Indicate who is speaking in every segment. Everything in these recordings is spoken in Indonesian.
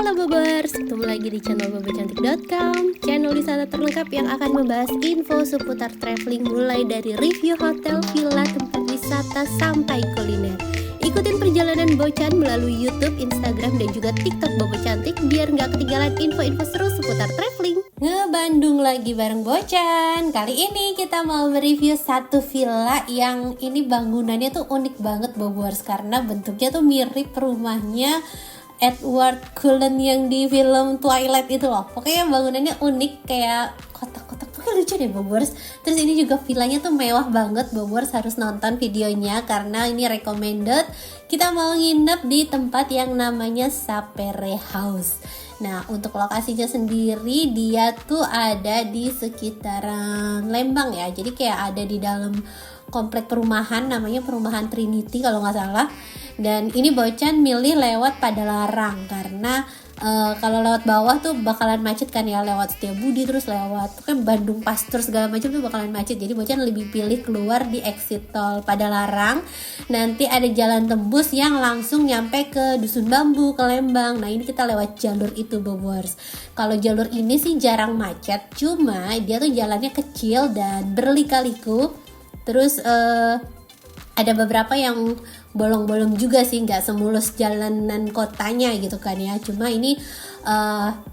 Speaker 1: Halo Bobers, ketemu lagi di channel bobocantik.com, channel wisata terlengkap yang akan membahas info seputar traveling mulai dari review hotel, villa, tempat wisata sampai kuliner. Ikutin perjalanan Bocan melalui YouTube, Instagram, dan juga TikTok Bobo Cantik biar nggak ketinggalan info-info seru seputar traveling. Ngebandung lagi bareng Bocan. Kali ini kita mau mereview satu villa yang ini bangunannya tuh unik banget Bobers, karena bentuknya tuh mirip rumahnya Edward Cullen yang di film Twilight itu loh. Pokoknya bangunannya unik, kayak kotak-kotak, pokoknya lucu deh Bobers. Terus ini juga villanya tuh mewah banget Bobers, harus nonton videonya karena ini recommended. Kita mau nginep di tempat yang namanya Sapere House. Nah, untuk lokasinya sendiri dia tuh ada di sekitaran Lembang ya. Jadi kayak ada di dalam komplek perumahan, namanya perumahan Trinity kalau nggak salah. Dan ini Bocan milih lewat Padalarang karena kalau lewat bawah tuh bakalan macet kan ya, lewat Setiabudi terus lewat kan Bandung Pasteur segala macam tuh bakalan macet. Jadi Bocan lebih pilih keluar di exit tol Padalarang. Nanti ada jalan tembus yang langsung nyampe ke Dusun Bambu, ke Lembang. Nah, ini kita lewat jalur itu Bobors. Kalau jalur ini sih jarang macet, cuma dia tuh jalannya kecil dan berlika-liku. Terus ada beberapa yang bolong-bolong juga sih, nggak semulus jalanan kotanya gitu kan ya. Cuma ini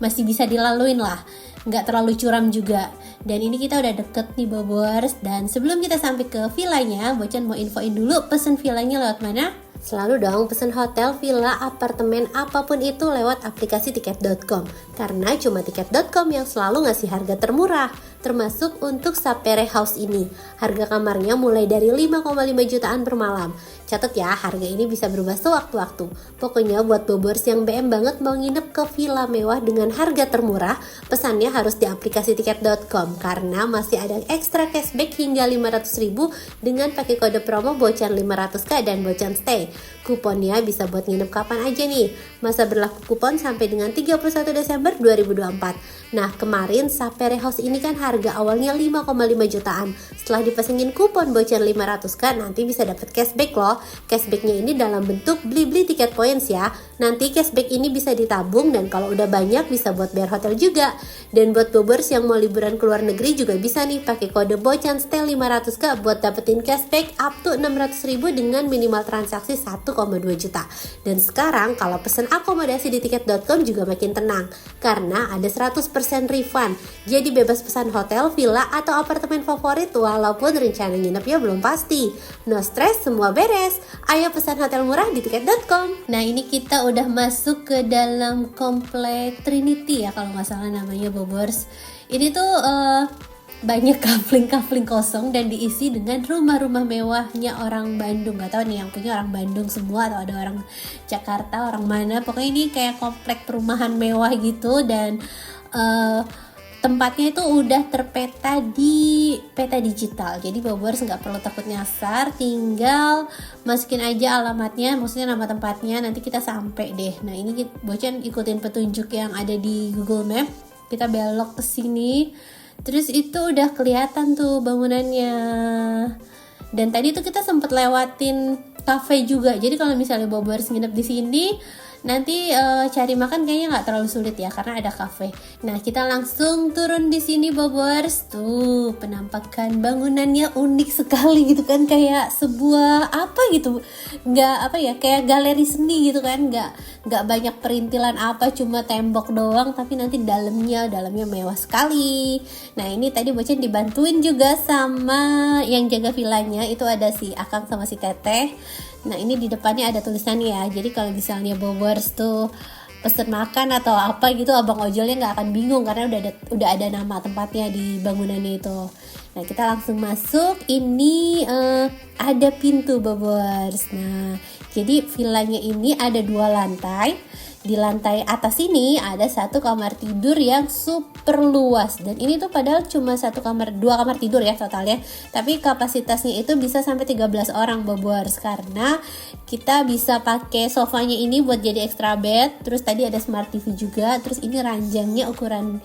Speaker 1: masih bisa dilaluin lah, nggak terlalu curam juga. Dan ini kita udah deket nih Bobors. Dan sebelum kita sampai ke villanya, Bocan mau infoin dulu pesen villanya lewat mana. Selalu dong pesen hotel, villa, apartemen, apapun itu lewat aplikasi tiket.com. Karena cuma tiket.com yang selalu ngasih harga termurah, termasuk untuk Sapere House ini. Harga kamarnya mulai dari 5,5 jutaan per malam. Catat ya, harga ini bisa berubah sewaktu-waktu. Pokoknya buat Bobors yang BM banget mau nginep ke villa mewah dengan harga termurah, pesannya harus di aplikasi tiket.com karena masih ada ekstra cashback hingga 500.000 dengan pakai kode promo Bocan 500k dan Bocan Stay. Kuponnya bisa buat nginep kapan aja nih. Masa berlaku kupon sampai dengan 31 Desember 2024. Nah, kemarin Sapere House ini kan harga awalnya 5,5 jutaan. Setelah dipasangin kupon Bocan 500k nanti bisa dapat cashback loh. Cashbacknya ini dalam bentuk beli-beli tiket points ya. Nanti cashback ini bisa ditabung dan kalau udah banyak bisa buat bayar hotel juga. Dan buat Bobers yang mau liburan ke luar negeri juga bisa nih pakai kode Bocan Stay 500k buat dapetin cashback up to 600.000 dengan minimal transaksi 1,2 juta. Dan sekarang kalau pesen akomodasi di tiket.com juga makin tenang karena ada 100% refund. Jadi bebas pesan hotel, villa atau apartemen favorit walaupun rencana nginepnya belum pasti. No stress, semua beres. Ayo pesan hotel murah di tiket.com. Nah, ini kita udah masuk ke dalam komplek Trinity ya kalau nggak salah namanya Bobors. Ini tuh banyak kafling-kafling kosong dan diisi dengan rumah-rumah mewahnya orang Bandung. Gak tahu nih yang punya orang Bandung semua atau ada orang Jakarta, orang mana. Pokoknya ini kayak komplek perumahan mewah gitu dan tempatnya itu udah terpeta di peta digital. Jadi Bobors nggak perlu takut nyasar, tinggal masukin aja alamatnya, maksudnya nama tempatnya, nanti kita sampai deh. Nah, ini Bocan ikutin petunjuk yang ada di Google Map. Kita belok ke sini. Terus itu udah kelihatan tuh bangunannya. Dan tadi tuh kita sempat lewatin cafe juga. Jadi kalau misalnya Bobors nginep di sini, nanti cari makan kayaknya nggak terlalu sulit ya karena ada cafe. Nah, kita langsung turun di sini Bobors. Tuh penampakan bangunannya unik sekali gitu kan, kayak sebuah apa gitu, nggak apa ya, kayak galeri seni gitu kan, nggak banyak perintilan apa, cuma tembok doang, tapi nanti dalamnya mewah sekali. Nah, ini tadi Bocan dibantuin juga sama yang jaga villanya, itu ada si Akang sama si Teteh. Nah, ini di depannya ada tulisannya ya. Jadi kalau misalnya Bobors tuh pesen makan atau apa gitu, abang ojolnya nggak akan bingung karena udah ada nama tempatnya di bangunannya itu. Nah, kita langsung masuk. Ini ada pintu Bobors. Nah, jadi villanya ini ada 2 lantai. Di lantai atas ini ada 1 kamar tidur yang super luas. Dan ini tuh padahal cuma 2 kamar tidur ya totalnya. Tapi kapasitasnya itu bisa sampai 13 orang Bobors. Karena kita bisa pakai sofanya ini buat jadi extra bed. Terus tadi ada smart TV juga. Terus ini ranjangnya ukuran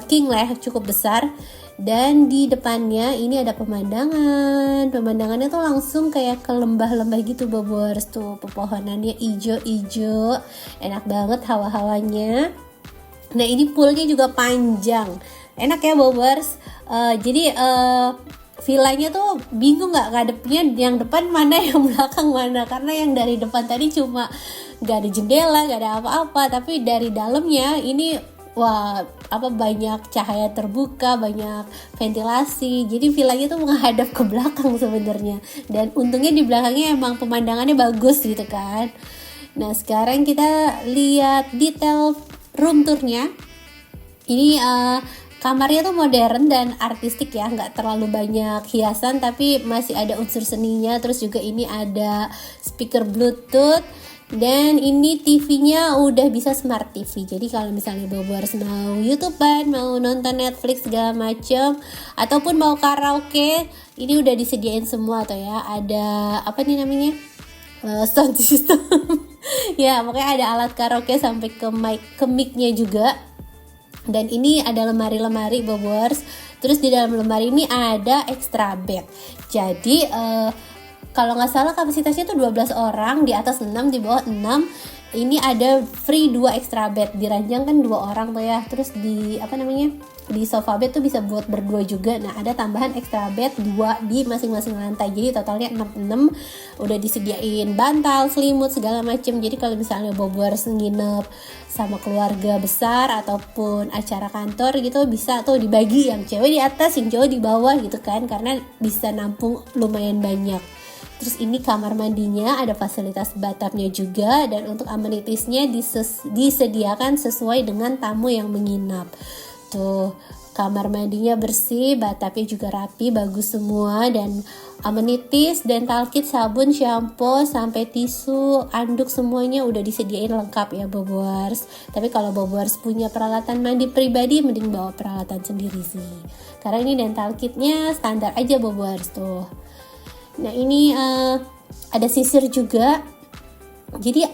Speaker 1: king lah, cukup besar. Dan di depannya ini ada pemandangannya tuh langsung kayak ke lembah-lembah gitu Bobors, tuh pepohonannya ijo-ijo, enak banget hawa-hawanya. Nah ini poolnya juga panjang, enak ya Bobors. Jadi villanya tuh bingung nggak ngadepnya yang depan mana yang belakang mana, karena yang dari depan tadi cuma nggak ada jendela, nggak ada apa-apa, tapi dari dalamnya ini wah banyak cahaya terbuka, banyak ventilasi, jadi villanya tuh menghadap ke belakang sebenarnya. Dan untungnya di belakangnya emang pemandangannya bagus gitu kan. Nah sekarang kita lihat detail room tournya. Ini kamarnya tuh modern dan artistik ya, nggak terlalu banyak hiasan tapi masih ada unsur seninya. Terus juga ini ada speaker bluetooth, dan ini TV-nya udah bisa smart TV. Jadi kalau misalnya Bobors mau YouTubean, mau nonton Netflix segala macam, ataupun mau karaoke, ini udah disediain semua tuh ya. Ada apa nih namanya? Sound system. Ya, pokoknya ada alat karaoke sampai ke mic-nya juga. Dan ini ada lemari-lemari Bobors. Terus di dalam lemari ini ada extra bed. Jadi kalau nggak salah kapasitasnya tuh 12 orang, di atas 6, di bawah 6. Ini ada free 2 extra bed, diranjang kan 2 orang tuh ya. Terus di di sofa bed tuh bisa buat berdua juga. Nah ada tambahan extra bed 2 di masing-masing lantai, jadi totalnya 6. Udah disediain bantal, selimut segala macem. Jadi kalau misalnya Bobors nginep sama keluarga besar ataupun acara kantor gitu, bisa tuh dibagi, yang cewek di atas, yang cowok di bawah gitu kan, karena bisa nampung lumayan banyak. Terus ini kamar mandinya ada fasilitas bathtubnya juga, dan untuk amenitiesnya disediakan sesuai dengan tamu yang menginap. Tuh kamar mandinya bersih, bathtubnya juga rapi, bagus semua, dan amenities, dental kit, sabun, shampoo, sampai tisu, anduk semuanya udah disediain lengkap ya Bobors. Tapi kalau Bobors punya peralatan mandi pribadi, mending bawa peralatan sendiri sih, karena ini dental kitnya standar aja Bobors tuh. Nah ini ada sisir juga, jadi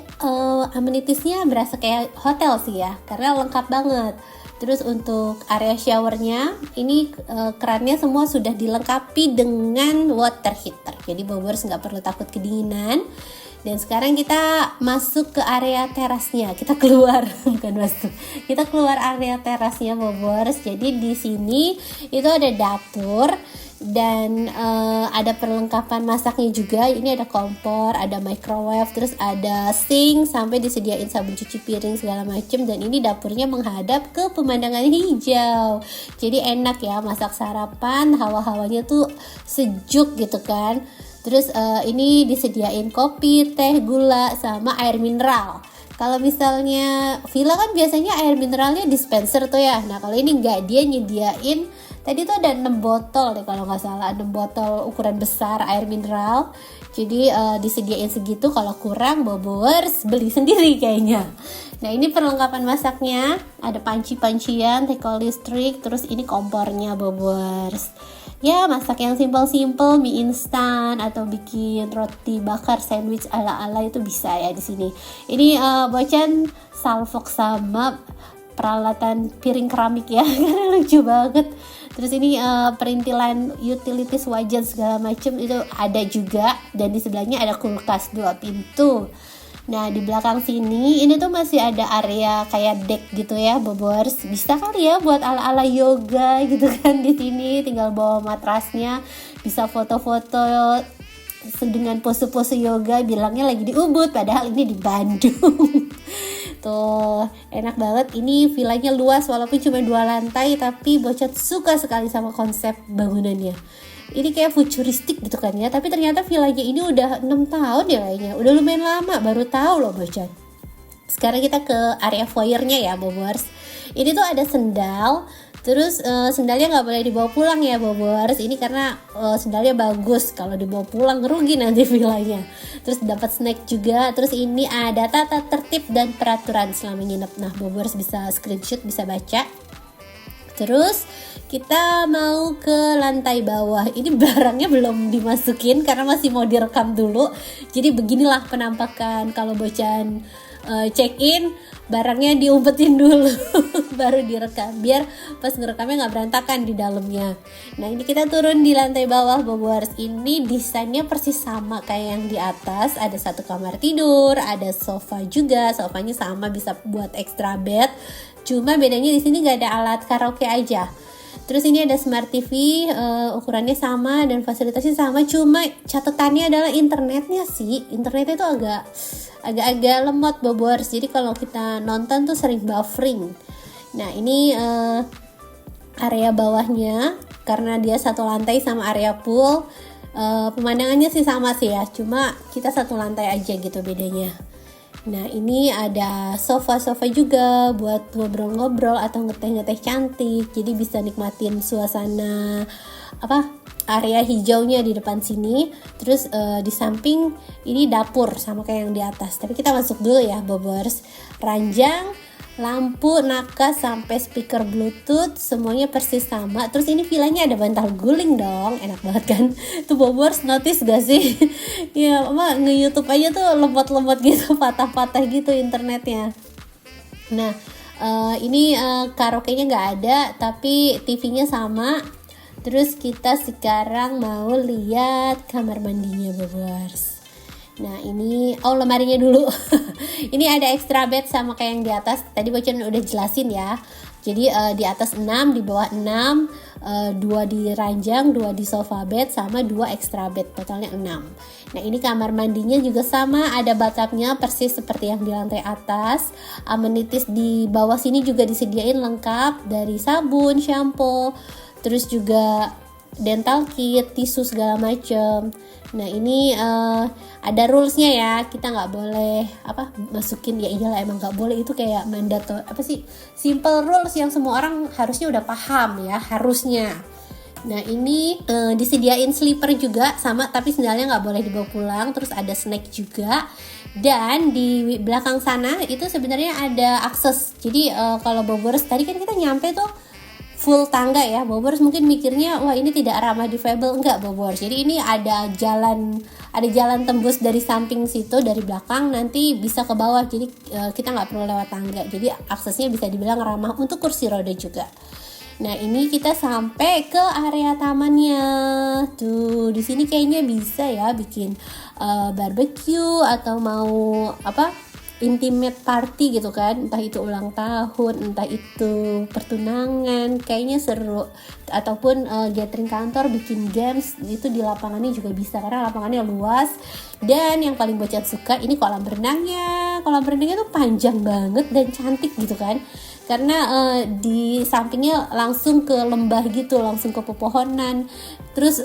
Speaker 1: amenitiesnya berasa kayak hotel sih ya, karena lengkap banget. Terus untuk area showernya ini kerannya semua sudah dilengkapi dengan water heater, jadi Bobors nggak perlu takut kedinginan. Dan sekarang kita masuk ke area terasnya, kita keluar kita keluar area terasnya Bobors. Jadi di sini itu ada dapur dan ada perlengkapan masaknya juga. Ini ada kompor, ada microwave, terus ada sink, sampai disediain sabun cuci piring segala macem. Dan ini dapurnya menghadap ke pemandangan hijau, jadi enak ya masak sarapan, hawa-hawanya tuh sejuk gitu kan. Terus ini disediain kopi, teh, gula, sama air mineral. Kalau misalnya villa kan biasanya air mineralnya dispenser tuh ya. Nah kalau ini enggak, dia nyediain, tadi tuh ada 6 botol deh kalau nggak salah, 6 botol ukuran besar air mineral. Jadi disediain segitu, kalau kurang Bobors beli sendiri kayaknya. Nah ini perlengkapan masaknya, ada panci-pancian, teko listrik, terus ini kompornya Bobors. Ya masak yang simple-simple, mie instan atau bikin roti bakar, sandwich ala-ala itu bisa ya di sini. Ini Bocan salvok sama peralatan piring keramik ya, karena lucu banget. Terus ini perintilan utilities wajan segala macam itu ada juga, dan di sebelahnya ada kulkas 2 pintu. Nah di belakang sini ini tuh masih ada area kayak deck gitu ya Bobors. Bisa kali ya buat ala-ala yoga gitu kan, di sini tinggal bawa matrasnya, bisa foto-foto dengan pose-pose yoga, bilangnya lagi di Ubud padahal ini di Bandung. Tuh enak banget. Ini villanya luas walaupun cuma 2 lantai, tapi Bocat suka sekali sama konsep bangunannya. Ini kayak futuristik gitu kan ya, tapi ternyata villanya ini udah 6 tahun ya kayaknya, udah lumayan lama, baru tahu loh Bocan. Sekarang kita ke area foyernya ya Bobors. Ini tuh ada sendal, terus sendalnya nggak boleh dibawa pulang ya Bobors. Ini karena sendalnya bagus, kalau dibawa pulang rugi nanti villanya. Terus dapat snack juga. Terus ini ada tata tertib dan peraturan selama nginep. Nah Bobors bisa screenshot, bisa baca. Terus kita mau ke lantai bawah. Ini barangnya belum dimasukin karena masih mau direkam dulu. Jadi beginilah penampakan kalau Bocan check in, barangnya diumpetin dulu baru direkam, biar pas ngerekamnya nggak berantakan di dalamnya. Nah ini kita turun di lantai bawah Bobors. Ini desainnya persis sama kayak yang di atas, ada satu kamar tidur, ada sofa juga, sofanya sama bisa buat extra bed, cuma bedanya di sini nggak ada alat karaoke aja. Terus ini ada smart TV, ukurannya sama dan fasilitasnya sama, cuma catatannya adalah internetnya itu agak lemot Bobors. Jadi kalau kita nonton tuh sering buffering. Nah ini area bawahnya, karena dia satu lantai sama area pool, pemandangannya sih sama sih ya, cuma kita satu lantai aja gitu bedanya. Nah ini ada sofa-sofa juga buat ngobrol-ngobrol atau ngeteh-ngeteh cantik, jadi bisa nikmatin suasana area hijaunya di depan sini. Terus di samping ini dapur sama kayak yang di atas, tapi kita masuk dulu ya Bobors. Ranjang, lampu, nakas, sampai speaker bluetooth semuanya persis sama. Terus ini villanya ada bantal guling dong, enak banget kan. Tuh Bobors, notice gak sih? Ya nge-youtube aja tuh lemot-lemot gitu, patah-patah gitu internetnya. Nah ini karaoke-nya gak ada, tapi TV-nya sama. Terus kita sekarang mau lihat kamar mandinya Bobors. Nah ini lemarinya dulu. Ini ada extra bed sama kayak yang di atas. Tadi Bocan udah jelasin ya. Jadi di atas 6, di bawah 6, 2 di ranjang, 2 di sofa bed, sama 2 extra bed, totalnya 6. Nah ini kamar mandinya juga sama, ada bathtubnya persis seperti yang di lantai atas. Amenities di bawah sini juga disediain lengkap, dari sabun, shampoo, terus juga dental kit, tisu segala macem. Nah ini ada rulesnya ya, kita nggak boleh masukin, ya iyalah emang nggak boleh, itu kayak mandator simple rules yang semua orang harusnya udah paham ya harusnya. Nah ini disediain slipper juga sama, tapi sendalnya nggak boleh dibawa pulang. Terus ada snack juga, dan di belakang sana itu sebenarnya ada akses. Jadi kalau Bobors tadi kan kita nyampe tuh full tangga ya, Bobors mungkin mikirnya wah ini tidak ramah difabel. Enggak Bobors, jadi ini ada jalan tembus dari samping situ, dari belakang nanti bisa ke bawah, jadi kita nggak perlu lewat tangga, jadi aksesnya bisa dibilang ramah untuk kursi roda juga. Nah ini kita sampai ke area tamannya tuh, di sini kayaknya bisa ya bikin barbecue atau mau intimate party gitu kan, entah itu ulang tahun, entah itu pertunangan, kayaknya seru. Ataupun gathering kantor, bikin games itu di lapangannya juga bisa, karena lapangannya luas. Dan yang paling Bocan suka ini kolam renangnya tuh panjang banget dan cantik gitu kan, karena di sampingnya langsung ke lembah gitu, langsung ke pepohonan. Terus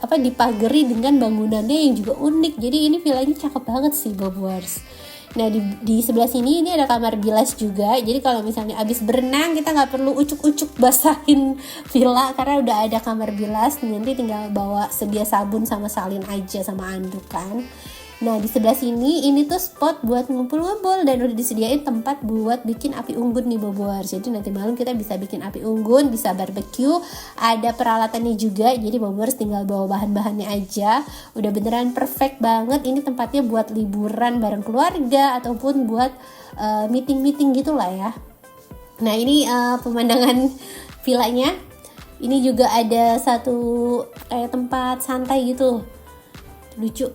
Speaker 1: dipagari dengan bangunannya yang juga unik. Jadi ini villanya cakep banget sih Bobors. Nah di sebelah sini ini ada kamar bilas juga. Jadi kalau misalnya abis berenang kita nggak perlu ucuk-ucuk basahin villa, karena udah ada kamar bilas. Nanti tinggal bawa sedia sabun sama salin aja sama anduk kan. Nah di sebelah sini ini tuh spot buat ngumpul-ngumpul, dan udah disediain tempat buat bikin api unggun nih Bobors. Jadi nanti malam kita bisa bikin api unggun, bisa barbecue, ada peralatannya juga. Jadi Bobors tinggal bawa bahan-bahannya aja. Udah beneran perfect banget. Ini tempatnya buat liburan bareng keluarga ataupun buat meeting-meeting gitulah ya. Nah ini pemandangan villanya. Ini juga ada satu kayak tempat santai gitu, lucu.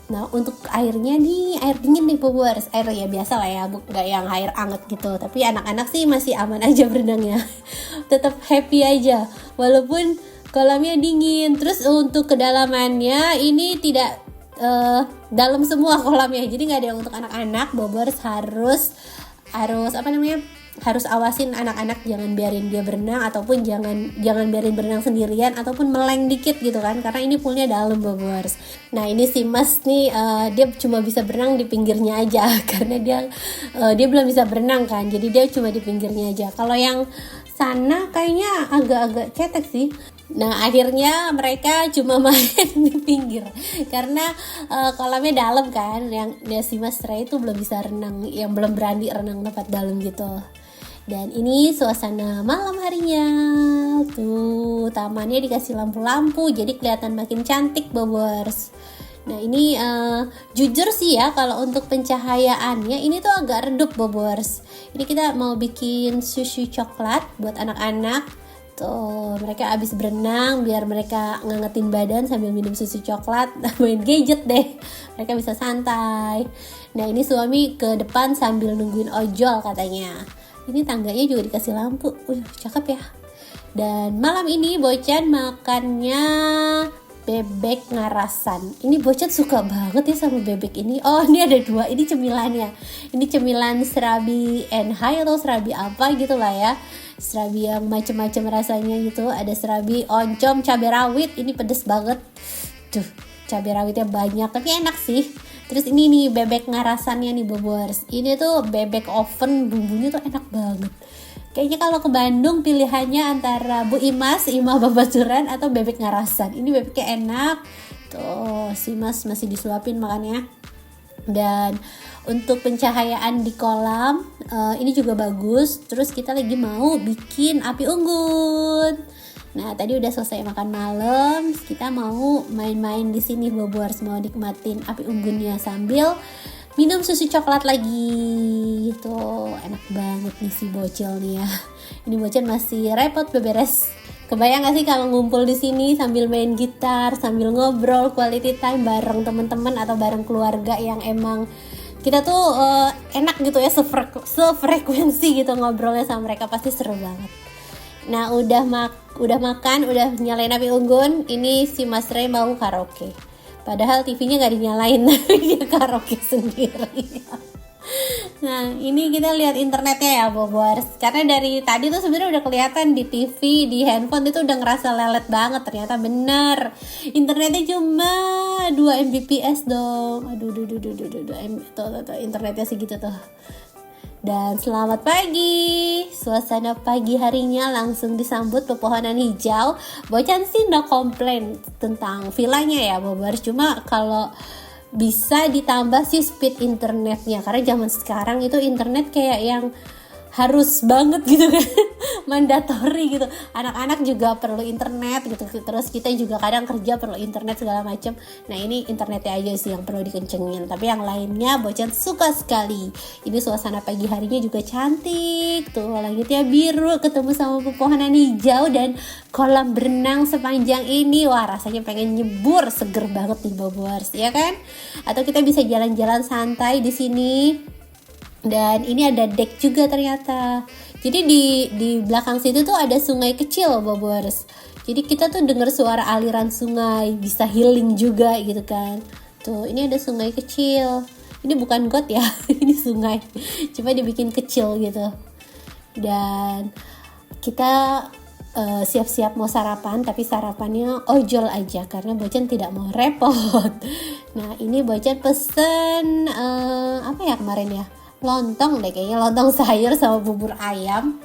Speaker 1: Nah untuk airnya nih, air dingin nih Bobors, air ya biasa lah ya, gak yang air anget gitu. Tapi anak-anak sih masih aman aja berenangnya. Tetap happy aja walaupun kolamnya dingin. Terus untuk kedalamannya ini tidak dalam semua kolamnya, jadi gak ada yang untuk anak-anak. Bobors harus harus awasin anak-anak, jangan biarin dia berenang, ataupun jangan biarin berenang sendirian ataupun meleng dikit gitu kan, karena ini poolnya dalam Bobors. Nah ini si Mas nih dia cuma bisa berenang di pinggirnya aja karena dia belum bisa berenang kan, jadi dia cuma di pinggirnya aja. Kalau yang sana kayaknya agak-agak cetek sih. Nah akhirnya mereka cuma main di pinggir karena kolamnya dalam kan. Yang si Mas Ray itu belum bisa renang, yang belum berani renang tempat dalam gitu. Dan ini suasana malam harinya. Tuh tamannya dikasih lampu-lampu, jadi kelihatan makin cantik Bobors. Nah ini jujur sih ya, kalau untuk pencahayaannya ini tuh agak redup Bobors. Ini kita mau bikin susu coklat buat anak-anak. Tuh mereka abis berenang, biar mereka ngangetin badan sambil minum susu coklat, main gadget deh, mereka bisa santai. Nah ini suami ke depan sambil nungguin ojol katanya. Ini tangganya juga dikasih lampu, cakep ya. Dan malam ini Bocan makannya bebek ngarasan. Ini Bocan suka banget ya sama bebek ini. Oh ini ada 2, ini cemilannya. Ini cemilan serabi enhai atau serabi apa gitu lah ya. Serabi yang macam-macam rasanya gitu. Ada serabi oncom cabai rawit, ini pedes banget. Tuh cabai rawitnya banyak tapi enak sih. Terus ini nih bebek ngarasannya nih Bobors. Ini tuh bebek oven, bumbunya tuh enak banget. Kayaknya kalau ke Bandung pilihannya antara Bu Imas, Imah Babaturan atau bebek ngarasan. Ini bebeknya enak. Tuh si Mas masih disuapin makannya. Dan untuk pencahayaan di kolam ini juga bagus. Terus kita lagi mau bikin api unggun. Nah tadi udah selesai makan malam, kita mau main-main di sini Bobors, mau nikmatin api unggunnya sambil minum susu coklat lagi. Tuh enak banget nih si bocil nih ya. Ini bocil masih repot beberes. Kebayang gak sih kalau ngumpul di sini sambil main gitar, sambil ngobrol quality time bareng teman-teman atau bareng keluarga yang emang kita tuh enak gitu ya, sefrekuensi gitu ngobrolnya sama mereka, pasti seru banget. Nah udah makan, udah nyalain api unggun, ini si Mas Ray mau karaoke. Padahal TV-nya gak dinyalain, dia karaoke sendiri. Nah ini kita lihat internetnya ya Bobors. Karena dari tadi tuh sebenarnya udah kelihatan di TV, di handphone itu udah ngerasa lelet banget. Ternyata bener, internetnya cuma 2 Mbps dong. Aduh, tuh, internetnya segitu tuh. Dan selamat pagi, suasana pagi harinya langsung disambut pepohonan hijau. Bocan sih no komplain tentang villanya ya Bobors, cuma kalau bisa ditambah sih speed internetnya, karena zaman sekarang itu internet kayak yang harus banget gitu kan, mandatori gitu. Anak-anak juga perlu internet gitu, terus kita juga kadang kerja perlu internet segala macam. Nah ini internetnya aja sih yang perlu dikencengin, tapi yang lainnya Bocan suka sekali. Ini suasana pagi harinya juga cantik, tuh langitnya biru ketemu sama pepohonan hijau dan kolam berenang sepanjang ini. Wah rasanya pengen nyebur, seger banget nih Bobors ya kan. Atau kita bisa jalan-jalan santai di sini. Dan ini ada deck juga ternyata. Jadi di belakang situ tuh ada sungai kecil Bobors. Jadi kita tuh dengar suara aliran sungai, bisa healing juga gitu kan. Tuh ini ada sungai kecil. Ini bukan got ya, ini sungai. Cuma dibikin kecil gitu. Dan kita siap-siap mau sarapan, tapi sarapannya ojol aja karena Bocan tidak mau repot. Nah ini Bocan pesen apa ya kemarin ya? Lontong deh kayaknya, lontong sayur sama bubur ayam.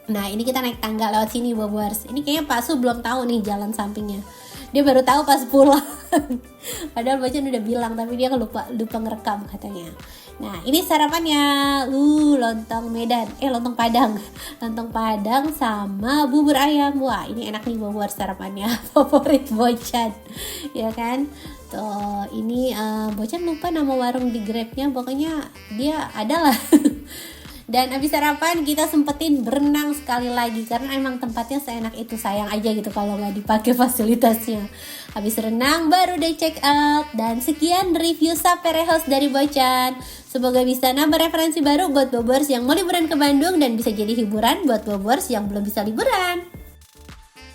Speaker 1: Nah ini kita naik tangga lewat sini Bobors. Ini kayaknya Pak Su belum tahu nih jalan sampingnya. Dia baru tahu pas pulang. Padahal Bocan udah bilang, tapi dia lupa ngerekam katanya. Nah ini sarapannya, lontong Medan, lontong Padang. Lontong Padang sama bubur ayam. Wah ini enak nih Bobors sarapannya. Favorit Bocan, ya kan? Tuh ini Bocan lupa nama warung di Grabnya, pokoknya dia adalah. Dan abis sarapan kita sempetin berenang sekali lagi karena emang tempatnya seenak itu, sayang aja gitu kalau nggak dipakai fasilitasnya. Habis renang baru deh check out. Dan sekian review Sapere House dari Bocan. Semoga bisa nambah referensi baru buat Bobors yang mau liburan ke Bandung dan bisa jadi hiburan buat Bobors yang belum bisa liburan.